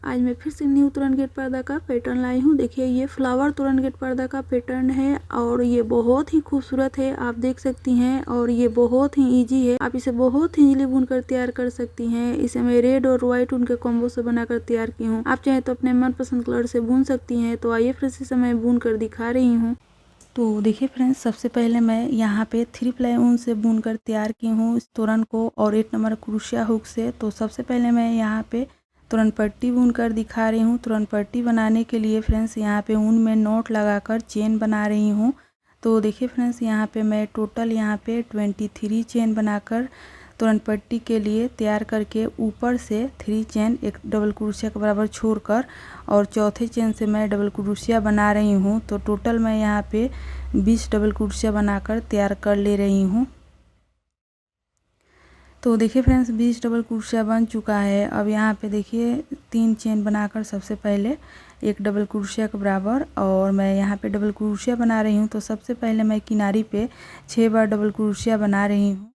आज मैं फिर से न्यू तोरण गेट पर्दा का पैटर्न लाई हूँ। देखिए ये फ्लावर तोरण गेट पर्दा का पैटर्न है और ये बहुत ही खूबसूरत है, आप देख सकती हैं। और ये बहुत ही इजी है, आप इसे बहुत ही इजीली बुनकर तैयार कर सकती हैं। इसे मैं रेड और व्हाइट उनके कॉम्बो से बनाकर तैयार की हूँ। आप चाहे तो अपने मनपसंद कलर से बुन सकती हैं। तो आइए फिर से मैं बुन कर दिखा रही हूँ। तो देखिए फ्रेंड्स, सबसे पहले मैं यहाँ पे 3 प्लाई ऊन से बुनकर तैयार की हूँ इस तोरण को, और 8 नंबर क्रोशिया हुक से। तो सबसे पहले मैं यहाँ पे तोरण पट्टी बुनकर दिखा रही हूँ। तोरण पट्टी बनाने के लिए फ्रेंड्स यहाँ पे ऊन में नॉट लगाकर चेन बना रही हूँ। तो देखिए फ्रेंड्स, यहाँ पे मैं टोटल यहाँ पे 23 चेन बनाकर तोरण पट्टी के लिए तैयार करके ऊपर से 3 चेन एक डबल क्रोशिया के बराबर छोड़कर और चौथे चेन से मैं डबल क्रोशिया बना रही हूँ। तो टोटल मैं यहाँ पे 20 डबल क्रोशिया बनाकर तैयार कर ले रही हूँ। तो देखिए फ्रेंड्स, 20 डबल क्रोशिया बन चुका है। अब यहाँ पे देखिए 3 चेन बनाकर सबसे पहले एक डबल क्रोशिया के बराबर, और मैं यहाँ पे डबल क्रोशिया बना रही हूँ। तो सबसे पहले मैं किनारी पे 6 बार डबल क्रोशिया बना रही हूँ।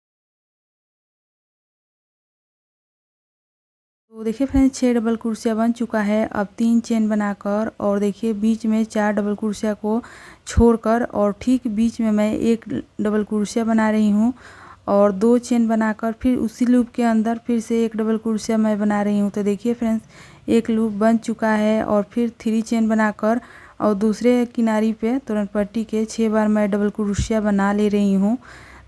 तो देखिए फ्रेंड्स, 6 डबल क्रोशिया बन चुका है। अब 3 चेन बनाकर और देखिए बीच में 4 डबल क्रोशिया को छोड़कर और ठीक बीच में मैं एक डबल क्रोशिया बना रही हूँ, और 2 चेन बनाकर फिर उसी लूप के अंदर फिर से एक डबल क्रोशिया मैं बना रही हूँ। तो देखिए फ्रेंड्स, एक लूप बन चुका है और फिर 3 चेन बनाकर और दूसरे किनारी पे तोरण पट्टी के 6 बार मैं डबल क्रोशिया बना ले रही हूँ।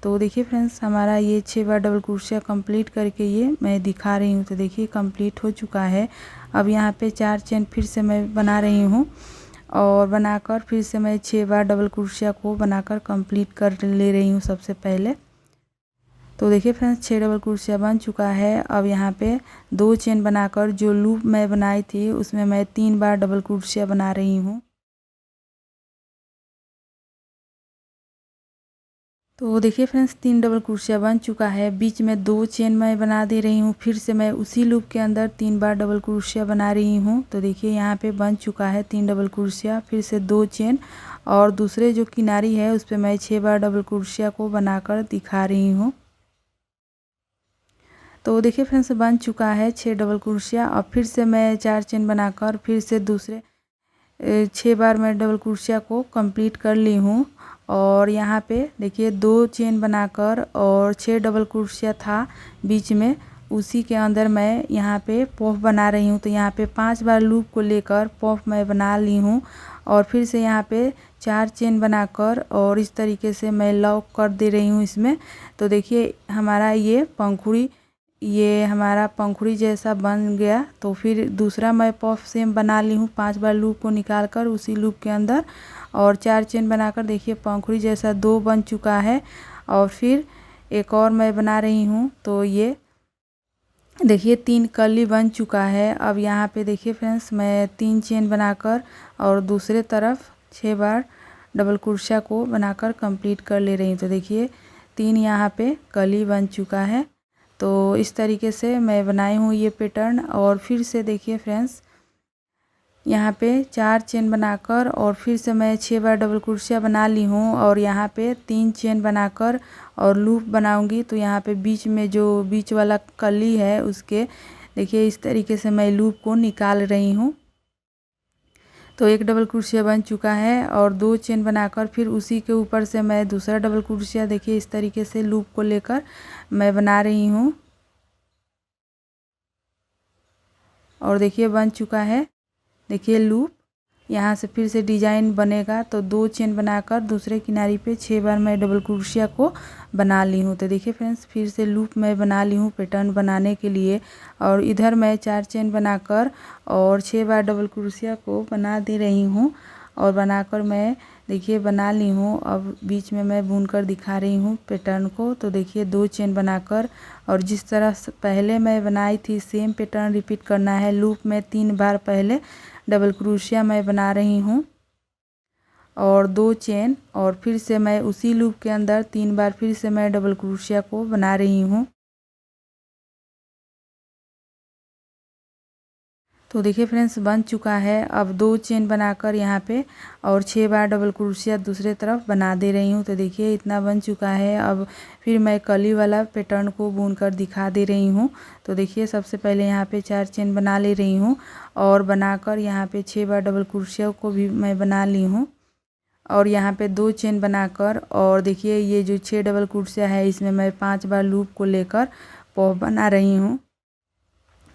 तो देखिए फ्रेंड्स, हमारा ये 6 बार डबल क्रोशिया कंप्लीट करके ये मैं दिखा रही हूँ। तो देखिए कंप्लीट हो चुका है। अब यहाँ पे 4 चेन फिर से मैं बना रही हूँ, और बनाकर फिर से मैं 6 बार डबल क्रोशिया को बनाकर कंप्लीट कर ले रही हूँ सबसे पहले। तो देखिए फ्रेंड्स, 6 डबल क्रोशिया बन चुका है। अब यहाँ पे 2 चेन बनाकर जो लूप मैं बनाई थी उसमें मैं 3 बार डबल क्रोशिया बना रही हूँ। तो देखिए फ्रेंड्स, 3 डबल क्रोशिया बन चुका है। बीच में 2 चेन मैं बना दे रही हूँ, फिर से मैं उसी लूप के अंदर 3 बार डबल क्रोशिया बना रही हूँ। तो देखिए यहाँ पे बन चुका है 3 डबल क्रोशिया, फिर से 2 चेन, और दूसरे जो किनारी है उस पर मैं 6 बार डबल क्रोशिया को बनाकर दिखा रही हूँ। तो देखिए फ्रेंड्स, बन चुका है 6 डबल क्रोशिया। अब फिर से मैं 4 चेन बनाकर फिर से दूसरे 6 बार मैं डबल क्रोशिया को कंप्लीट कर ली हूँ। और यहाँ पे देखिए 2 चेन बनाकर और 6 डबल क्रोशिया था बीच में, उसी के अंदर मैं यहाँ पे पॉफ बना रही हूँ। तो यहाँ पे 5 बार लूप को लेकर पॉफ मैं बना ली हूँ, और फिर से यहाँ पे 4 चेन बनाकर और इस तरीके से मैं लॉक कर दे रही हूँ इसमें। तो देखिए हमारा ये हमारा पंखुड़ी जैसा बन गया। तो फिर दूसरा मैं पफ सेम बना ली हूँ, 5 बार लूप को निकाल कर उसी लूप के अंदर और 4 चेन बनाकर देखिए पंखुड़ी जैसा 2 बन चुका है। और फिर एक और मैं बना रही हूँ। तो ये देखिए 3 कली बन चुका है। अब यहाँ पे देखिए फ्रेंड्स, मैं 3 चेन बनाकर और दूसरे तरफ 6 बार डबल क्रोशिया को बनाकर कंप्लीट कर ले रही हूँ। तो देखिए 3 यहाँ पे कली बन चुका है। तो इस तरीके से मैं बनाई हूँ ये पैटर्न। और फिर से देखिए फ्रेंड्स, यहाँ पे 4 चेन बनाकर और फिर से मैं 6 बार डबल क्रोशिया बना ली हूँ, और यहाँ पे 3 चेन बनाकर और लूप बनाऊंगी। तो यहाँ पे बीच में जो बीच वाला कली है उसके देखिए इस तरीके से मैं लूप को निकाल रही हूँ। तो एक डबल क्रोशिया बन चुका है, और 2 चेन बनाकर फिर उसी के ऊपर से मैं दूसरा डबल क्रोशिया देखिए इस तरीके से लूप को लेकर मैं बना रही हूँ। और देखिए बन चुका है, देखिए लूप। यहाँ से फिर से डिजाइन बनेगा। तो 2 चेन बनाकर दूसरे किनारी पे 6 बार मैं डबल क्रोशिया को बना ली हूँ। तो देखिए फ्रेंड्स, फिर से लूप मैं बना ली हूँ पैटर्न बनाने के लिए, और इधर मैं 4 चेन बनाकर और 6 बार डबल क्रोशिया को बना दे रही हूँ, और बनाकर मैं देखिए बना ली हूँ। अब बीच में मैं बुनकर दिखा रही हूँ पैटर्न को। तो देखिए 2 चेन बनाकर और जिस तरह पहले मैं बनाई थी सेम पैटर्न रिपीट करना है। लूप में 3 बार पहले डबल क्रोशिया मैं बना रही हूँ, और 2 चेन, और फिर से मैं उसी लूप के अंदर 3 बार फिर से मैं डबल क्रोशिया को बना रही हूँ। तो देखिए फ्रेंड्स बन चुका है। अब 2 चेन बनाकर यहाँ पे और 6 बार डबल क्रोशिया दूसरे तरफ बना दे रही हूँ। तो देखिए इतना बन चुका है। अब फिर मैं कली वाला पैटर्न को बुनकर दिखा दे रही हूँ। तो देखिए सबसे पहले यहाँ पे 4 चेन बना ले रही हूँ और बनाकर यहाँ पे 6 बार डबल क्रोशिया को भी मैं बना ली हूँ और यहाँ पे 2 चेन बनाकर और देखिए ये जो 6 डबल क्रोशिया है इसमें मैं 5 बार लूप को लेकर पॉफ बना रही हूँ।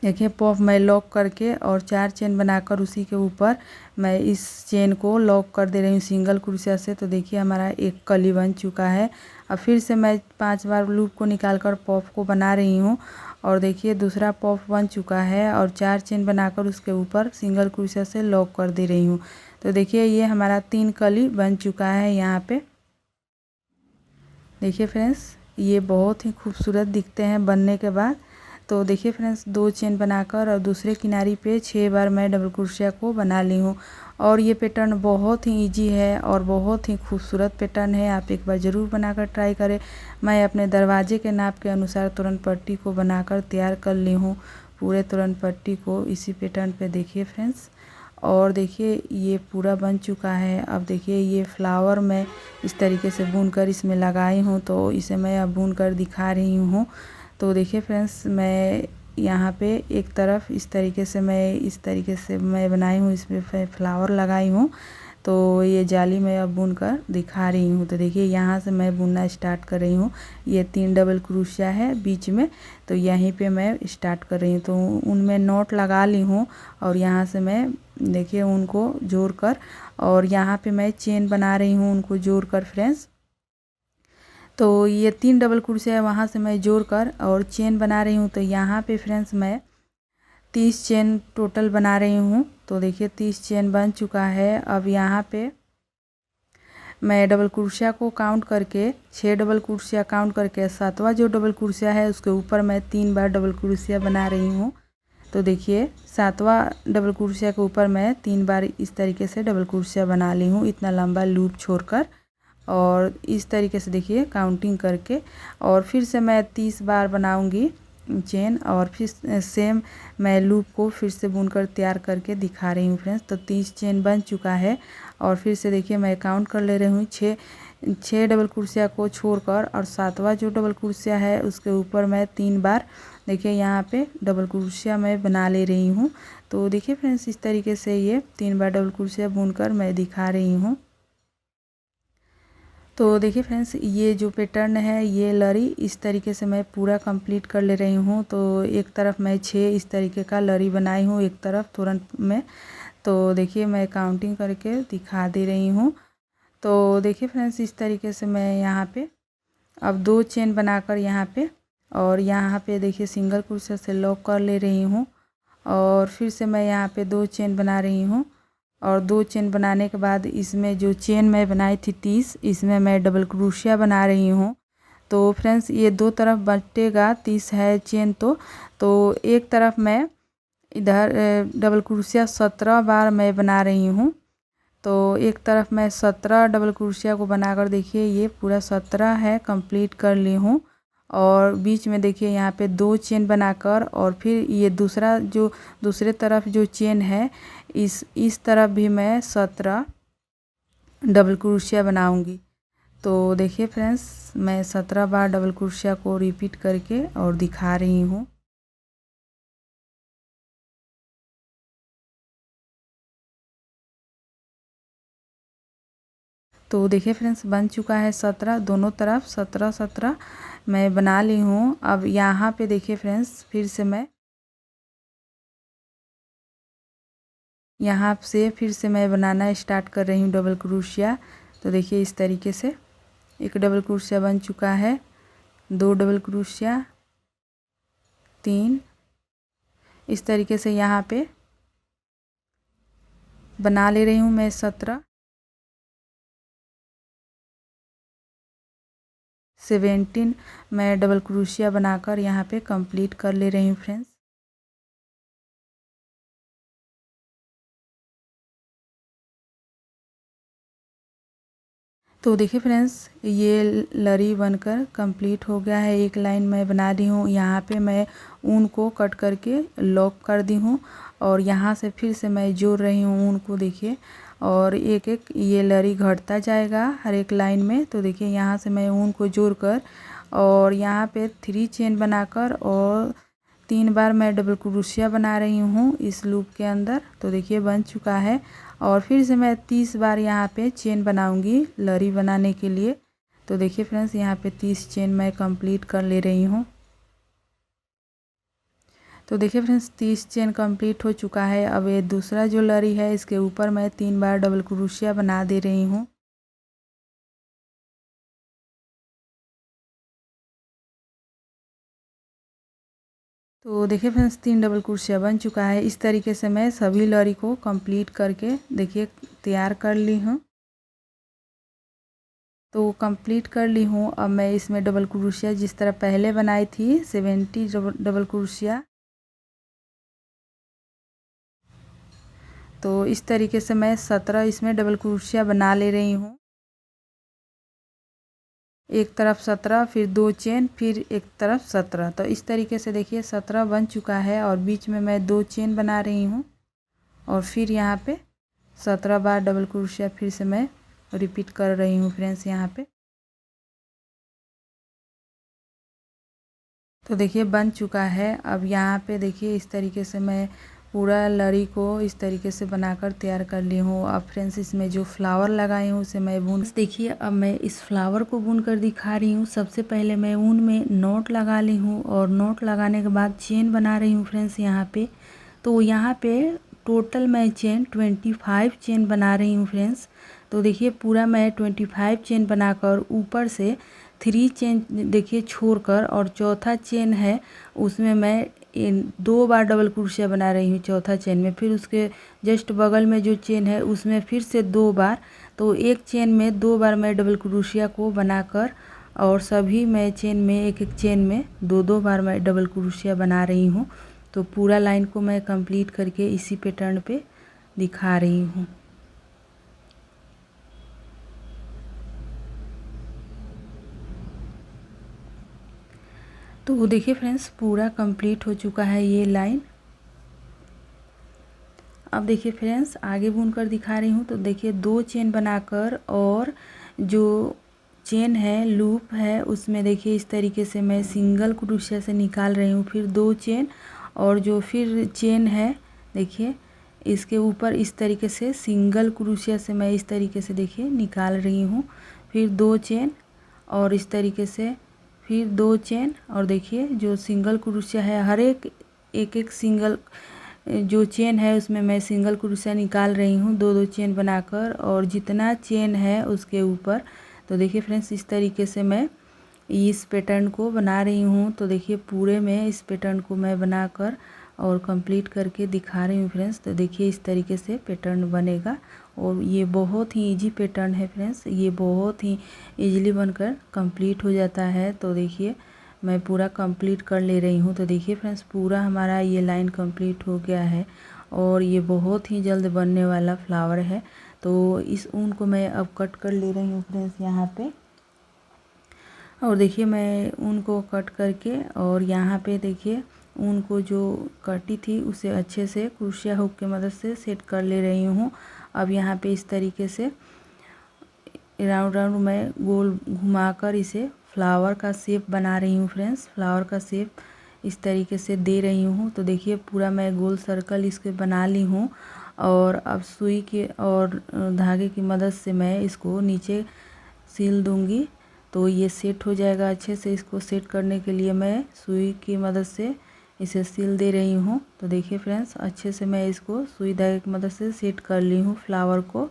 देखिए पॉफ मैं लॉक करके और 4 चेन बनाकर उसी के ऊपर मैं इस चेन को लॉक कर दे रही हूँ सिंगल क्रोशिया से। तो देखिए हमारा एक कली बन चुका है। अब फिर से मैं 5 बार लूप को निकालकर पॉफ को बना रही हूँ और देखिए दूसरा पॉफ बन चुका है और 4 चेन बनाकर उसके ऊपर सिंगल क्रोशिया से लॉक कर दे रही हूँ। तो देखिए ये हमारा 3 कली बन चुका है यहाँ पे। देखिए फ्रेंड्स ये बहुत ही खूबसूरत दिखते हैं बनने के बाद। तो देखिए फ्रेंड्स 2 चेन बनाकर और दूसरे किनारी पे 6 बार मैं डबल क्रोशिया को बना ली हूँ और ये पैटर्न बहुत ही इजी है और बहुत ही खूबसूरत पैटर्न है। आप एक बार ज़रूर बनाकर ट्राई करें। मैं अपने दरवाजे के नाप के अनुसार तोरण पट्टी को बनाकर तैयार कर ली हूँ। पूरे तोरण पट्टी को इसी पैटर्न पे देखिए फ्रेंड्स और देखिए ये पूरा बन चुका है। अब देखिए ये फ्लावर मैं इस तरीके से बुनकर इसमें लगाई हूँ। तो इसे मैं अब बुनकर दिखा रही हूँ। तो देखिए फ्रेंड्स मैं यहाँ पे एक तरफ इस तरीके से मैं बनाई हूँ, इसमें फ्लावर लगाई हूँ। तो ये जाली मैं अब बुनकर दिखा रही हूँ। तो देखिए यहाँ से मैं बुनना स्टार्ट कर रही हूँ। ये 3 डबल क्रोशिया है बीच में, तो यहीं पे मैं स्टार्ट कर रही हूँ। तो उनमें नॉट लगा ली हूँ और यहाँ से मैं देखिए उनको जोड़कर और यहाँ पे मैं चेन बना रही हूँ उनको जोड़कर फ्रेंड्स। तो ये 3 डबल क्रोशिया है वहाँ से मैं जोड़कर और चेन बना रही हूँ। तो यहाँ पे फ्रेंड्स मैं 30 चेन टोटल बना रही हूँ। तो देखिए 30 चेन बन चुका है। अब यहाँ पे मैं डबल क्रोशिया को काउंट करके 6 डबल क्रोशिया काउंट करके 7वां जो डबल क्रोशिया है उसके ऊपर मैं 3 बार डबल क्रोशिया बना रही हूँ। तो देखिए 7वां डबल क्रोशिया के ऊपर मैं 3 बार इस तरीके से डबल क्रोशिया बना ली हूँ, इतना लंबा लूप छोड़कर। और इस तरीके से देखिए काउंटिंग करके और फिर से मैं 30 बार बनाऊंगी चेन और फिर सेम मैं लूप को फिर से बुनकर तैयार करके दिखा रही हूँ फ्रेंड्स। तो 30 चेन बन चुका है और फिर से देखिए मैं काउंट कर ले रही हूँ 6 डबल क्रोशिया को छोड़कर और 7वां जो डबल क्रोशिया है उसके ऊपर मैं 3 बार देखिए यहाँ पे डबल क्रोशिया मैं बना ले रही हूँ। तो देखिए फ्रेंड्स इस तरीके से ये 3 बार डबल क्रोशिया बुनकर मैं दिखा रही हूँ। तो देखिए फ्रेंड्स ये जो पैटर्न है ये लरी इस तरीके से मैं पूरा कंप्लीट कर ले रही हूँ। तो एक तरफ मैं 6 इस तरीके का लरी बनाई हूँ एक तरफ तोरण में। तो देखिए मैं काउंटिंग करके दिखा दे रही हूँ। तो देखिए फ्रेंड्स इस तरीके से मैं यहाँ पे अब 2 चेन बनाकर यहाँ पे और यहाँ पे देखिए सिंगल क्रोशिया से लॉक कर ले रही हूँ और फिर से मैं यहाँ पे 2 चेन बना रही हूँ और 2 चेन बनाने के बाद इसमें जो चेन मैं बनाई थी 30 इसमें मैं डबल क्रोशिया बना रही हूँ। तो फ्रेंड्स ये 2 तरफ बटेगा 30 है चेन। तो एक तरफ मैं इधर डबल क्रोशिया 17 बार मैं बना रही हूँ। तो एक तरफ मैं 17 डबल क्रोशिया को बनाकर देखिए ये पूरा 17 है कंप्लीट कर ली हूँ और बीच में देखिए यहाँ पे 2 चेन बनाकर और फिर ये दूसरे तरफ जो चेन है इस तरफ भी मैं 17 डबल क्रोशिया बनाऊंगी। तो देखिए फ्रेंड्स मैं 17 बार डबल क्रोशिया को रिपीट करके और दिखा रही हूँ। तो देखिए फ्रेंड्स बन चुका है 17 दोनों तरफ 17 मैं बना ली हूँ। अब यहाँ पे देखिए फ्रेंड्स फिर से मैं यहाँ से फिर से मैं बनाना स्टार्ट कर रही हूँ डबल क्रोशिया। तो देखिए इस तरीके से एक डबल क्रोशिया बन चुका है, 2 डबल क्रोशिया, 3 इस तरीके से यहाँ पे बना ले रही हूँ मैं 17 मैं डबल क्रोशिया बनाकर यहाँ पे कंप्लीट कर ले रही हूँ फ्रेंड्स। तो देखिए फ्रेंड्स, ये लरी बनकर कंप्लीट हो गया है। एक लाइन मैं बना दी हूँ। यहाँ पे मैं ऊन को कट करके लॉक कर दी हूँ और यहाँ से फिर से मैं जोड़ रही हूँ ऊन को, देखिए। और एक एक ये लरी घटता जाएगा हर एक लाइन में। तो देखिए यहाँ से मैं ऊन को जोड़कर और यहाँ पे 3 चेन बनाकर और 3 बार मैं डबल क्रोशिया बना रही हूँ इस लूप के अंदर। तो देखिए बन चुका है और फिर से मैं 30 बार यहाँ पे चेन बनाऊंगी लरी बनाने के लिए। तो देखिए फ्रेंड्स, यहाँ पे 30 चेन मैं कंप्लीट कर ले रही हूँ। तो देखिए फ्रेंड्स, 30 चेन कंप्लीट हो चुका है। अब ये दूसरा जो लरी है इसके ऊपर मैं 3 बार डबल क्रोशिया बना दे रही हूँ। तो देखिए फ्रेंड्स, 3 डबल क्रोशिया बन चुका है। इस तरीके से मैं सभी लरी को कंप्लीट करके देखिए तैयार कर ली हूँ। तो कंप्लीट कर ली हूँ। अब मैं इसमें डबल क्रोशिया जिस तरह पहले बनाई थी 70 डबल क्रोशिया, तो इस तरीके से मैं 17 इसमें डबल क्रोशिया बना ले रही हूँ। एक तरफ 17, फिर 2 चेन, फिर एक तरफ 17। तो इस तरीके से देखिए 17 बन चुका है और बीच में मैं 2 चेन बना रही हूँ और फिर यहाँ पे 17 बार डबल क्रोशिया फिर से मैं रिपीट कर रही हूँ फ्रेंड्स यहाँ पे। तो देखिए बन चुका है। अब यहाँ पे देखिए इस तरीके से मैं पूरा लड़ी को इस तरीके से बनाकर तैयार कर ली हूँ। अब फ्रेंड्स, इसमें जो फ्लावर लगाई हूँ उसे मैं बुन, देखिए अब मैं इस फ्लावर को बुन कर दिखा रही हूँ। सबसे पहले मैं ऊन में नॉट लगा ली हूँ और नॉट लगाने के बाद चेन बना रही हूँ फ्रेंड्स यहाँ पे। तो यहाँ पे टोटल मैं चेन 25 चेन बना रही हूँ फ्रेंड्स। तो देखिए पूरा मैं 25 चेन बनाकर ऊपर से 3 चेन देखिए छोड़कर और चौथा चेन है उसमें मैं 2 बार डबल क्रोशिया बना रही हूँ चौथा चेन में। फिर उसके जस्ट बगल में जो चेन है उसमें फिर से 2 बार। तो एक चेन में 2 बार मैं डबल क्रोशिया को बनाकर और सभी मैं चेन में एक एक चेन में 2-2 बार मैं डबल क्रोशिया बना रही हूँ। तो पूरा लाइन को मैं कंप्लीट करके इसी पैटर्न पे दिखा रही हूँ। तो देखिए फ्रेंड्स, पूरा कंप्लीट हो चुका है ये लाइन। अब देखिए फ्रेंड्स, आगे बुन कर दिखा रही हूँ। तो देखिए 2 चेन बनाकर और जो चेन है लूप है उसमें देखिए इस तरीके से मैं सिंगल क्रोशिया से निकाल रही हूँ। फिर 2 चेन और जो फिर चेन है देखिए इसके ऊपर इस तरीके से सिंगल क्रोशिया से मैं इस तरीके से देखिए निकाल रही हूँ। फिर 2 चेन और इस तरीके से फिर 2 चेन और देखिए जो सिंगल क्रोशिया है हर एक एक सिंगल जो चेन है उसमें मैं सिंगल क्रोशिया निकाल रही हूँ 2-2 चेन बनाकर और जितना चेन है उसके ऊपर। तो देखिए फ्रेंड्स, इस तरीके से मैं इस पैटर्न को बना रही हूँ। तो देखिए पूरे में इस पैटर्न को मैं बनाकर और कंप्लीट करके दिखा रही हूँ फ्रेंड्स। तो देखिए इस तरीके से पैटर्न बनेगा और ये बहुत ही इजी पैटर्न है फ्रेंड्स। ये बहुत ही इजीली बनकर कंप्लीट हो जाता है। तो देखिए मैं पूरा कंप्लीट कर ले रही हूँ। तो देखिए फ्रेंड्स, पूरा हमारा ये लाइन कंप्लीट हो गया है और ये बहुत ही जल्द बनने वाला फ्लावर है। तो इस ऊन को मैं अब कट कर ले रही हूँ फ्रेंड्स यहाँ पे। और देखिए मैं ऊन को कट करके और यहाँ पे देखिए ऊन को जो कटी थी उसे अच्छे से क्रोशिया हुक की मदद से सेट कर ले रही हूँ। अब यहाँ पे इस तरीके से राउंड राउंड मैं गोल घुमाकर इसे फ्लावर का शेप बना रही हूँ फ्रेंड्स। फ्लावर का शेप इस तरीके से दे रही हूँ। तो देखिए पूरा मैं गोल सर्कल इसके बना ली हूँ और अब सुई के और धागे की मदद से मैं इसको नीचे सिल दूँगी। तो ये सेट हो जाएगा अच्छे से। इसको सेट करने के लिए मैं सुई की मदद से इसे सिल दे रही हूँ। तो देखिए फ्रेंड्स, अच्छे से मैं इसको सुई धागे की मदद से सेट कर ली हूँ फ्लावर को।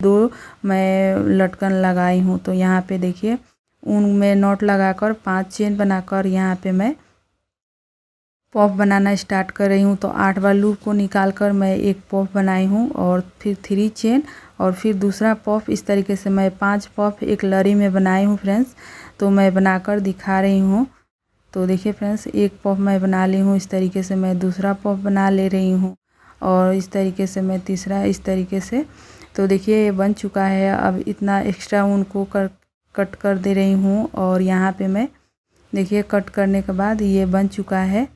2 मैं लटकन लगाई हूँ। तो यहाँ पे देखिए ऊन में नॉट लगाकर 5 चेन बनाकर यहाँ पे मैं पॉफ बनाना स्टार्ट कर रही हूँ। तो 8 बार लूप को निकाल कर मैं एक पॉफ बनाई हूँ और फिर 3 चेन और फिर दूसरा पॉफ। इस तरीके से मैं 5 पॉफ एक लड़ी में बनाई हूँ फ्रेंड्स। तो मैं बनाकर दिखा रही हूँ। तो देखिए फ्रेंड्स, एक पॉफ मैं बना ली हूँ। इस तरीके से मैं दूसरा पॉफ बना ले रही हूँ और इस तरीके से मैं तीसरा, इस तरीके से तो देखिए ये बन चुका है। अब इतना एक्स्ट्रा ऊन को कट कर दे रही हूँ और यहाँ पे मैं देखिए कट करने के बाद ये बन चुका है।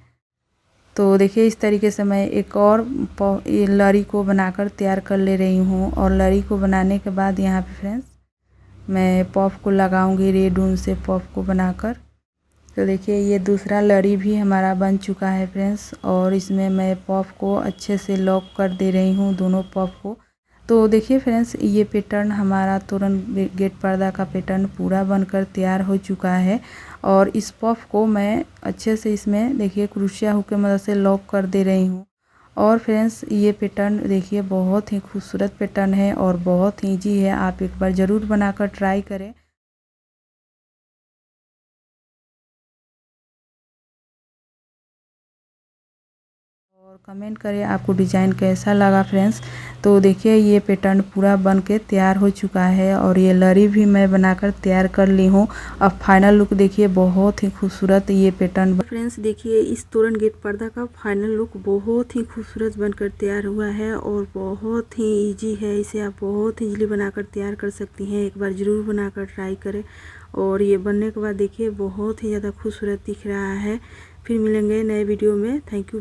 तो देखिए इस तरीके से मैं एक और ये लड़ी को बनाकर तैयार कर ले रही हूँ। और लड़ी को बनाने के बाद यहाँ पे फ्रेंड्स मैं पॉफ को लगाऊंगी रेड ऊन से पॉफ को बनाकर। तो देखिए ये दूसरा लड़ी भी हमारा बन चुका है फ्रेंड्स। और इसमें मैं पॉफ को अच्छे से लॉक कर दे रही हूँ दोनों पॉफ को। तो देखिए फ्रेंड्स ये पैटर्न हमारा तोरण गेट पर्दा का पैटर्न पूरा बनकर तैयार हो चुका है। और इस पफ को मैं अच्छे से इसमें देखिए क्रोशिया हुक की मदद से लॉक कर दे रही हूँ। और फ्रेंड्स ये पैटर्न देखिए बहुत ही खूबसूरत पैटर्न है और बहुत ही ईजी है। आप एक बार ज़रूर बनाकर ट्राई करें। और कमेंट करें आपको डिज़ाइन कैसा लगा फ्रेंड्स। तो देखिए ये पैटर्न पूरा बन के तैयार हो चुका है और ये लड़ी भी मैं बनाकर तैयार कर ली हूँ। अब फाइनल लुक देखिए बहुत ही खूबसूरत ये पैटर्न। फ्रेंड्स देखिए इस तोरण गेट पर्दा का फाइनल लुक बहुत ही खूबसूरत बनकर तैयार हुआ है और बहुत ही ईजी है। इसे आप बहुत ईजिली बनाकर तैयार कर सकती हैं। एक बार ज़रूर बनाकर ट्राई करें। और ये बनने के बाद देखिए बहुत ही ज़्यादा खूबसूरत दिख रहा है। फिर मिलेंगे नए वीडियो में। Thank you.